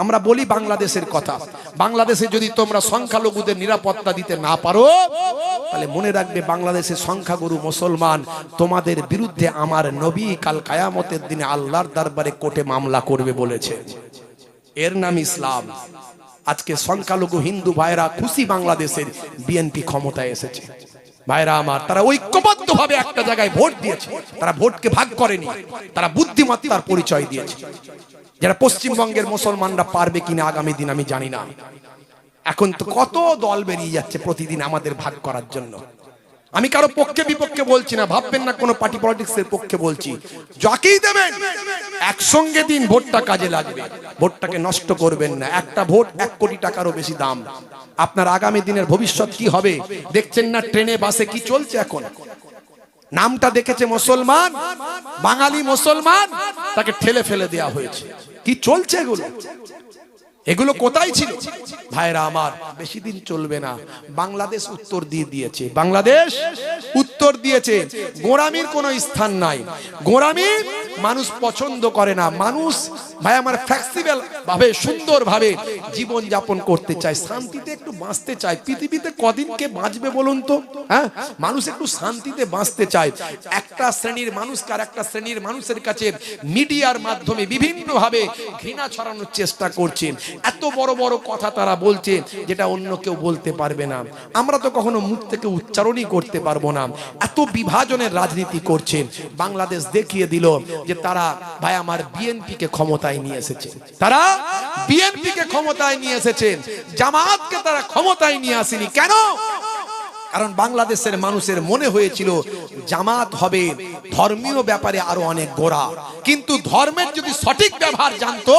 আমরা বলি বাংলাদেশের কথা, বাংলাদেশে যদি তোমরা সংখ্যালঘুদের নিরাপত্তা দিতে না পারো, তাহলে মনে রাখবে বাংলাদেশের সংখ্যাগুরু মুসলমান তোমাদের বিরুদ্ধে আমার নবী কাল কিয়ামতের দিনে আল্লাহর দরবারে কোর্টে মামলা করবে বলেছে। এর নাম ইসলাম। আজকে সংখ্যালঘু হিন্দু ভাইরা খুশি বাংলাদেশের বিএনপি ক্ষমতায় এসেছে। ভাইরা আমার, তারা ঐক্যবদ্ধভাবে একটা জায়গায় ভোট দিয়েছে, তারা ভোটকে ভাগ করেনি, তারা বুদ্ধিমত্তার পরিচয় দিয়েছে। যারা পশ্চিমবঙ্গের মুসলমানরা পারবে কিনা আগামী দিন আমি জানি না। এখন তো কত দল বেরিয়ে যাচ্ছে প্রতিদিন আমাদের ভাগ করার জন্য। আমি কারো পক্ষে বিপক্ষে বলছি না, ভাববেন না কোনো পার্টি পলিটিক্সের পক্ষে বলছি। যাকেই দেবেন একসঙ্গে দিন, ভোটটা কাজে লাগবে, ভোটটাকে নষ্ট করবেন না। একটা ভোট 1 কোটি টাকারও বেশি দাম। আপনার আগামী দিনের ভবিষ্যৎ কি হবে দেখছেন না? ট্রেনে বাসে কি চলছে এখন? নামটা দেখেছে মুসলমান, বাঙালি মুসলমান, তাকে ঠেলে ফেলে দেওয়া হয়েছে। কি চলছে এগুলো? এগুলো কোথায় ছিল? ভাইরা আমার, বেশি দিন চলবে না। বাংলাদেশ উত্তর দিয়ে দিয়েছে, বাংলাদেশ উত্তর দিয়েছে। গোঁড়ামির কোনো স্থান নাই। গোঁড়ামি মানুষ পছন্দ করে না। মানুষ ভাই আমার ফ্লেক্সিবল ভাবে, সুন্দর ভাবে জীবন যাপন করতে চায়, শান্তিতে একটু বাঁচতে চায়। পৃথিবীতে কদিন কে বাঁচবে বলুন তো? হ্যাঁ, মানুষ একটু শান্তিতে বাঁচতে চায়। একটা শ্রেণীর মানুষকে আর একটা শ্রেণীর মানুষের কাছে মিডিয়ার মাধ্যমে বিভিন্ন ভাবে ঘৃণা ছড়ানোর চেষ্টা করছেন। এত বড় বড় কথা তারা বলছে যেটা অন্য কেউ বলতে পারবে না। আমরা তো কখনো মুখ থেকে উচ্চারণই করতে পারবো না। এত বিভাজনের রাজনীতি করছেন। বাংলাদেশ দেখিয়ে দিল যে তারা ভাই আমার বিএনপি কে ক্ষমতায় নিয়ে এসেছে। তারা বিএনপি কে ক্ষমতায় নিয়ে এসেছেন, জামায়াতকে তারা ক্ষমতায় নিয়ে আসেনি। কেন? কারণ বাংলাদেশের মানুষের মনে হয়েছিল জামাত হবে ধর্মীয় ব্যাপারে আরো অনেক গোড়া, কিন্তু ধর্মের যদি সঠিক ব্যবহার জানতো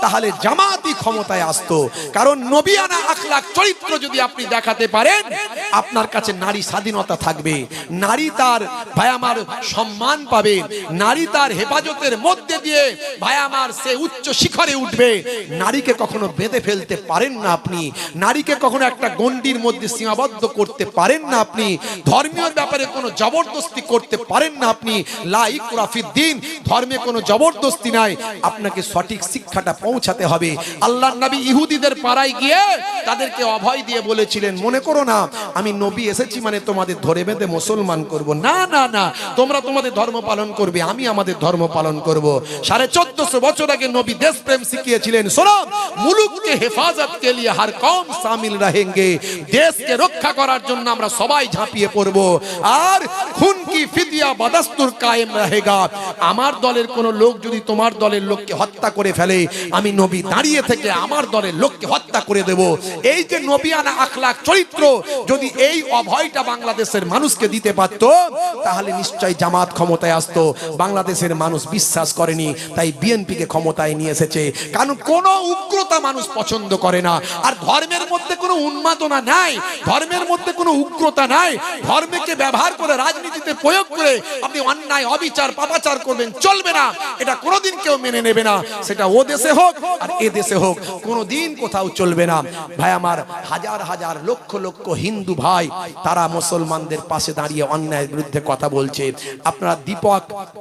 তাহলে জামাতই ক্ষমতায় আসতো। কারণ নবিয়ানা আখলাক চরিত্র যদি আপনি দেখাতে পারেন, আপনার কাছে নারী স্বাধীনতা থাকবে, নারী তার ভাই আমার সম্মান পাবে, নারী তার হেফাজতের মধ্যে দিয়ে ভাই আমার সে উচ্চ শিখরে উঠবে। নারীকে কখনো বেঁধে ফেলতে পারেন না আপনি, নারীকে কখনো একটা গণ্ডির মধ্যে সীমাবদ্ধ করতে পারেন না আপনি, ধর্মীয় ব্যাপারে কোনো জবরদস্তি করতে পারেন না আপনি। লা ইকরাহা ফিদ্দিন, ধর্মে কোনো জবরদস্তি নাই। আপনাকে সঠিক শিক্ষাটা পৌঁছাতে হবে। আল্লাহর নবী ইহুদিদের পাড়ায় গিয়ে তাদেরকে অভয় দিয়ে বলেছিলেন, মনে করো না আমি নবী এসেছি মানে তোমাদের ধরে বেঁধে মুসলমান করব। না না না, তোমরা তোমাদের ধর্ম পালন করবে, আমি আমাদের ধর্ম পালন করব। 1450 বছর আগে নবী দেশপ্রেম শিখিয়েছিলেন। শোনো, মুলুককে হেফাজত কে লিয়ে হর কওম শামিল रहेंगे, দেশকে রক্ষা করার জন্য আমরা সবাই ঝাঁপিয়ে পড়ব। আর খুন কি ফিদিয়া বাদাস্তুর কায়েম रहेगा। আমার দলের কোন লোক যদি তোমার দলের লোককে হত্যা করে ফেলে, আমি নবী দাঁড়িয়ে থেকে আমার দলের লোককে হত্যা করে দেব। এই যে নবিয়ানা আখলাক চরিত্র যদি এই অভয়টা বাংলাদেশের মানুষকে দিতে পারত, তাহলে নিশ্চয়ই জামাত ক্ষমতায় আসতো। বাংলাদেশের মানুষ বিশ্বাস করেনি, তাই বিএনপি কে ক্ষমতায় নিয়ে এসেছে। কারণ কোন উগ্রতা মানুষ পছন্দ করে না। আর ধর্মের মধ্যে কোনো উন্মাদনা নাই, ধর্মের মধ্যে কোনো উগ্রতা নাই। ধর্মকে ব্যবহার করে রাজনীতিতে প্রয়োগ করে আপনি অন্যায় অবিচার পাপাচার করবেন, চলবে না। এটা কোনোদিন কেউ মেনে নেবে না। সেটা ও দেশে হোক আর এ দেশে হোক, কোনোদিন কোথাও চলবে না। ভাই আমার, হাজার হাজার লক্ষ লক্ষ হিন্দু ভাই তারা মুসলমানদের পাশে দাঁড়িয়ে অন্যায়ের বিরুদ্ধে কথা বলছে। আপনারা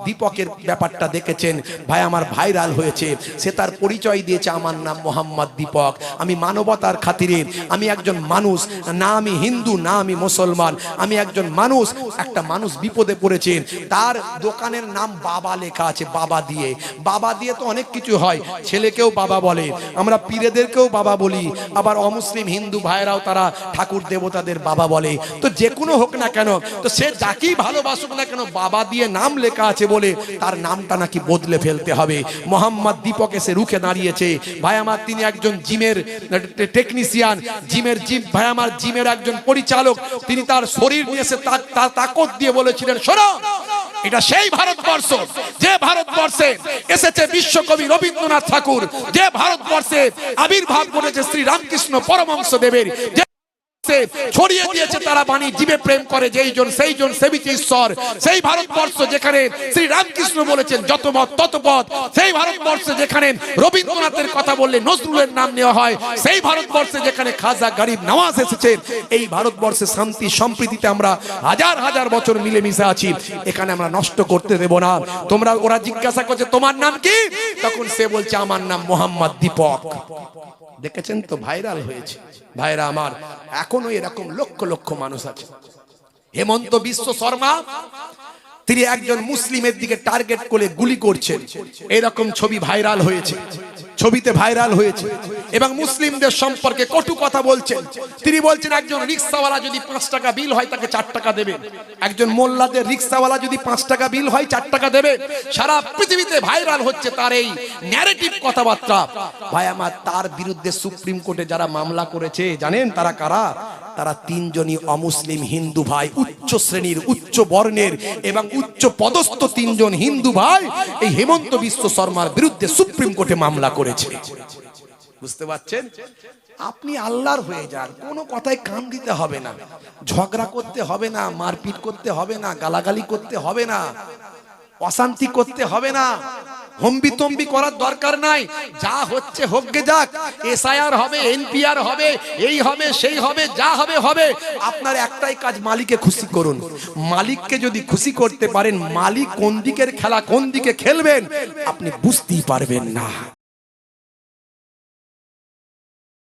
দীপকের ব্যাপারটা দেখেছেন, ভাই আমার ভাইরাল হয়েছে। সে তার পরিচয় দিয়েছে, আমার নাম মোহাম্মদ দীপক, আমি মানবতার খাতিরে, আমি একজন মানুষ, না আমি হিন্দু না আমি মুসলমান, আমি একজন মানুষ। একটা মানুষ বিপদে পড়েছেন, তার দোকানের নাম বাবা লেখা আছে, বাবা দিয়ে। বাবা দিয়ে তো অনেক কিছু হয়, ছেলেকেও বাবা বলে, আমরা পীরেদেরকেও বাবা বলি, আবার অমুসলিম হিন্দু ভাইরাও তারা ঠাকুর দেবতাদের বাবা বলে। তো যে কোনো হোক না কেন, তো সে যাকেই ভালোবাসুক না কেন, বাবা দিয়ে নাম লেখা আছে বলে তার নামটা নাকি বদলে ফেলতে হবে। মোহাম্মদ দীপক এসে রুখে দাঁড়িয়েছে। ভাই আমার, তিনি একজন জিমের টেকনিশিয়ান, জিম ভাই আমার জিমের একজন পরিচালক। তিনি তার শরীর নিয়ে এসে তার তাকত দিয়ে বলেছিলেন, শোনো, এটা সেই ভারতবর্ষ যে ভারতবর্ষে এসেছে বিশ্বকবি রবীন্দ্রনাথ ঠাকুর, যে ভারতবর্ষে আবির্ভাব করেছে শ্রী রামকৃষ্ণ পরমহংস দেবের, যে ভারতবর্ষে ছড়িয়ে দিয়েছে তারা বাণী, জীবে প্রেম করে যেই জন সেই জন সেবিছে ঈশ্বর। সেই ভারতবর্ষ যেখানে শ্রী রামকৃষ্ণ বলেছেন যত মত তত পথ, সেই ভারতবর্ষে যেখানে রবীন্দ্রনাথের কথা বললে নজরুলের নাম নেওয়া হয়, সেই ভারতবর্ষে যেখানে খাজা গরিব নওয়াজ এসেছে, এই ভারতবর্ষে শান্তি সম্প্রীতিতে আমরা হাজার হাজার বছর মিলেমিশে আছি, এখানে আমরা নষ্ট করতে দেব না। তোমরা, ওরা জিজ্ঞাসা করছে তোমার নাম কি, তখন সে বলছে আমার নাম মোহাম্মদ দীপক। দেখেছেন তো, ভাইরাল হয়েছে। ভাইরা আমার, এখনো এরকম লক্ষ লক্ষ মানুষ আছে। হেমন্ত বিশ্ব শর্মা তিনি একজন মুসলিমের দিকে টার্গেট করে গুলি করছেন, এরকম ছবি ভাইরাল হয়েছে, ছবিতে ভাইরাল হয়েছে, এবং মুসলিমদের সম্পর্কে কটু কথা বলছেন। তিনি বলছেন একজন রিক্সাওয়ালা যদি 5 টাকা বিল হয় তাকে 4 টাকা দেবে, একজন মোল্লাদের রিক্সাওয়ালা যদি 5 টাকা বিল হয় 4 টাকা দেবে। সারা পৃথিবীতে ভাইরাল হচ্ছে তার এই ন্যারেটিভ কথাবার্তা। ভাই আমার, তার বিরুদ্ধে সুপ্রিম কোর্টে যারা মামলা করেছে জানেন তারা কারা? তারা 3 জনই অমুসলিম হিন্দু ভাই, উচ্চ শ্রেণীর, উচ্চ বর্ণের এবং উচ্চ পদস্থ 3 জন হিন্দু ভাই এই হেমন্ত বিশ্ব শর্মার বিরুদ্ধে সুপ্রিম কোর্টে মামলা করেছে। বুঝতে পারছেন? আপনি আল্লাহর হয়ে যান, কোনো কথায় কান দিতে হবে না, ঝগড়া করতে হবে না, মারপিট করতে হবে না, গালাগালি করতে হবে না, অশান্তি করতে হবে না, হম্বি তম্বি করার দরকার নাই। যা হচ্ছে হোক গে যাক, এসআইআর হবে, এনপিআর হবে, এই হবে সেই হবে, যা হবে হবে। আপনার একটাই কাজ, মালিককে খুশি করুন। মালিককে যদি খুশি করতে পারেন, মালিক কোন দিকের খেলা কোন দিকে খেলবেন আপনি বুঝতেই পারবেন না।